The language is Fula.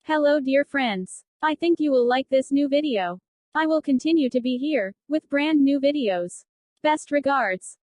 Hello dear friends. I think you will like this new video. I will continue to be here, with brand new videos. Best regards.